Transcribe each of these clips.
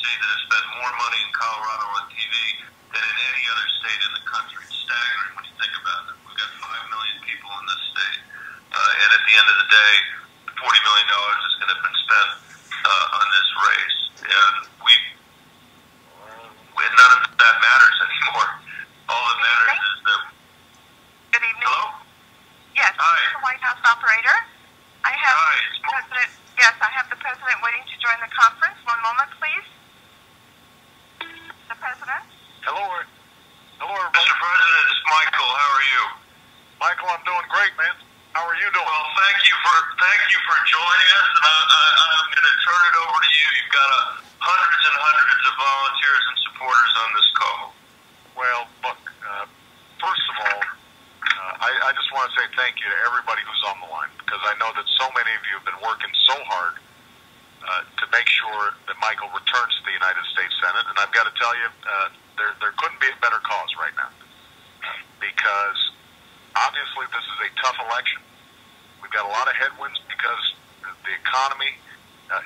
state that has spent more money in Colorado on TV than in any other state in the country. It's staggering when you think about it. We've got 5 million people in this state. And at the end of the day, $40 million is going to have been spent on this race. And none of that matters anymore. All that matters is that... Good evening. Hello? Yes, Hi. the White House operator. I have the President. Yes, I have the President waiting to join the conference. One moment, please. The President. Hello, everybody. Mr. President, it's Michael. How are you? Michael, I'm doing great, man. How are you doing? Well, thank you for joining us, and I'm going to turn it over to you. You've got hundreds and hundreds of volunteers and supporters on this call. Well, look, first of all, I just want to say thank you to everybody who's on the line, because I know that so many of you have been working so hard to make sure that Michael returns to the United States Senate, and I've got to tell you, there couldn't be a better cause right now, because obviously this is a tough election. We've got a lot of headwinds because the economy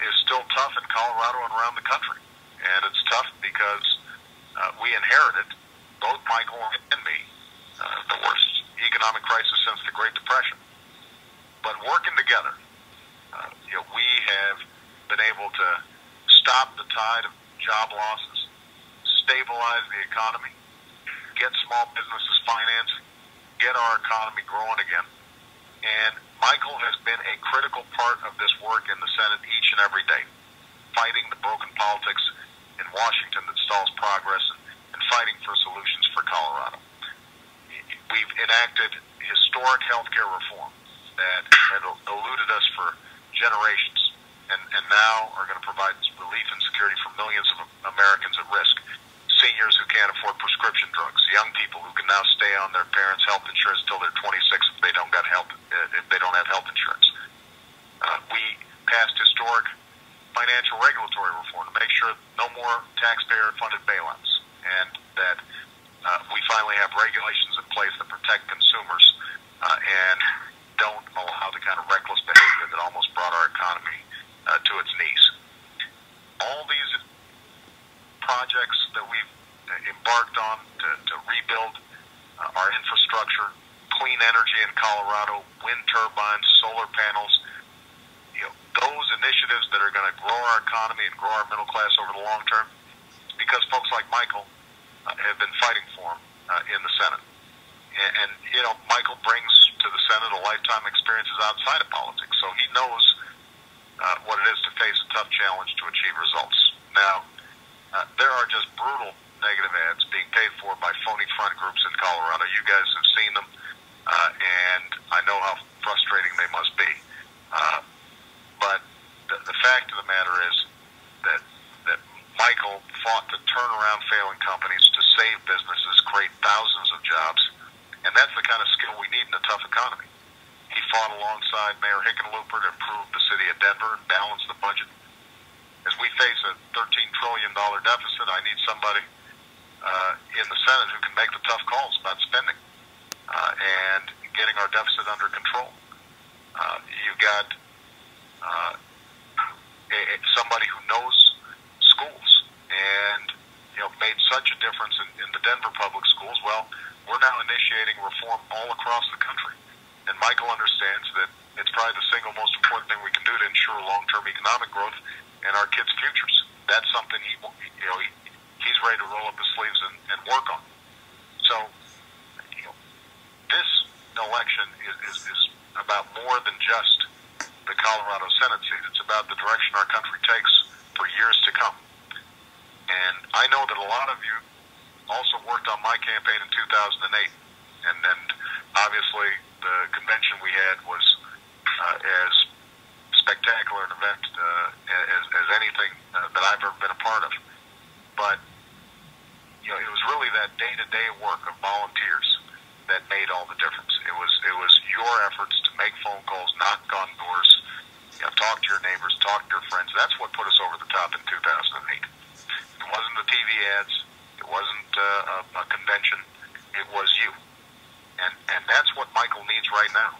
is still tough in Colorado and around the country, and it's tough because we inherited, both Michael and me, the worst economic crisis since the Great Depression. But working together, we have been able to stop the tide of job losses, stabilize the economy, get small businesses financing, get our economy growing again. And Michael has been a critical part of this work in the Senate each and every day, fighting the broken politics in Washington that stalls progress and fighting for solutions for Colorado. We've enacted historic health care reform that had eluded us for generations, and now are going to provide relief and security for millions of Americans at risk. Seniors who can't afford prescription drugs, young people who can now stay on their parents' health insurance until they're 26 if they don't have health insurance. We passed historic financial regulatory reform to make sure no more taxpayer-funded bailouts, and that we finally have regulations in place that protect consumers and don't allow the kind of reckless behavior that almost brought our economy to its knees. All these projects that we've embarked on to rebuild our infrastructure, clean energy in Colorado, wind turbines, solar panels, those initiatives that are going to grow our economy and grow our middle class over the long term, it's because folks like Michael have been fighting for them in the Senate. And Michael brings to the Senate a lifetime experiences outside of politics, so he knows what it is to face a tough challenge to achieve results. Now, there are just brutal negative ads being paid for by phony front groups in Colorado. You guys have seen them, and I know how frustrating they must be. But the fact of the matter is that Michael fought to turn around failing companies, to save businesses, create thousands of jobs, and that's the kind of skill we need in a tough economy. He fought alongside Mayor Hickenlooper to improve the city of Denver and balance the budget. As we face a $13 trillion deficit, I need somebody in the Senate who can make the tough calls about spending and getting our deficit under control. You've got somebody who knows schools and made such a difference in the Denver public schools. Well, we're now initiating reform all across the country, and Michael understands that it's probably the single most important thing we can do to ensure long-term economic growth and our kids' futures. That's something he's ready to roll up his sleeves and work on. So, this election is about more than just the Colorado Senate seat. It's about the direction our country takes for years to come. And I know that a lot of you also worked on my campaign in 2008, and obviously the convention we had was as spectacular an event as anything that I've ever been a part of. But it was really that day-to-day work of volunteers that made all the difference. It was your efforts to make phone calls, knock on doors, talk to your neighbors, talk to your friends. That's what put us over the top in 2008. It wasn't the TV ads. It wasn't a convention. It was you. And that's what Michael needs right now.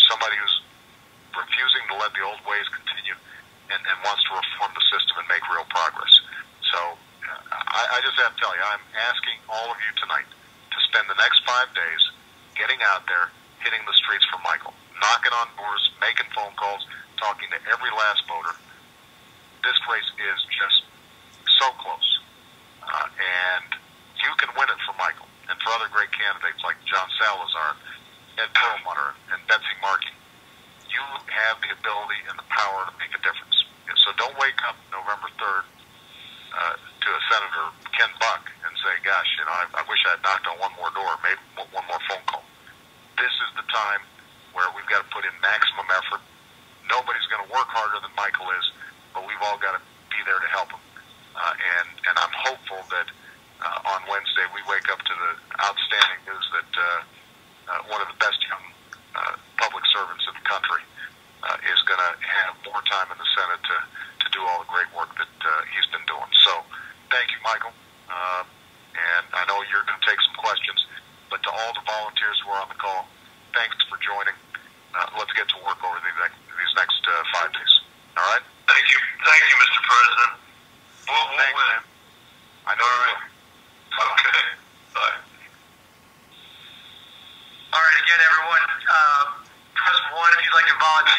Somebody who's refusing to let the old ways continue and wants to reform the system and make real progress. I just have to tell you, I'm asking all of you tonight to spend the next 5 days getting out there, hitting the streets for Michael, knocking on doors, making phone calls, talking to every last voter. This race is just so close. And you can win it for Michael and for other great candidates like John Salazar, Ed Perlmutter, and Betsy Markey. You have the ability and the power to make a difference. And so don't wake up November 3rd to a Senator Ken Buck and say, gosh, I wish I had knocked on one more door, made one more phone call. This is the time where we've got to put in maximum effort. Nobody's going to work harder than Michael is, but we've all got to be there to help him. And I'm hopeful that on Wednesday we wake up to the outstanding news that one of the best young public servants in the country is going to have more time in the Senate to do all the great work that he's been doing. So thank you, Michael. And I know you're going to take some questions, but to all the volunteers who are on the call, thanks for joining. Let's get to work over these next 5 days. All right? Thank you, Mr. President. We'll win. I know. All right. Okay. Bye. All right, again, everyone, press 1 if you'd like to volunteer.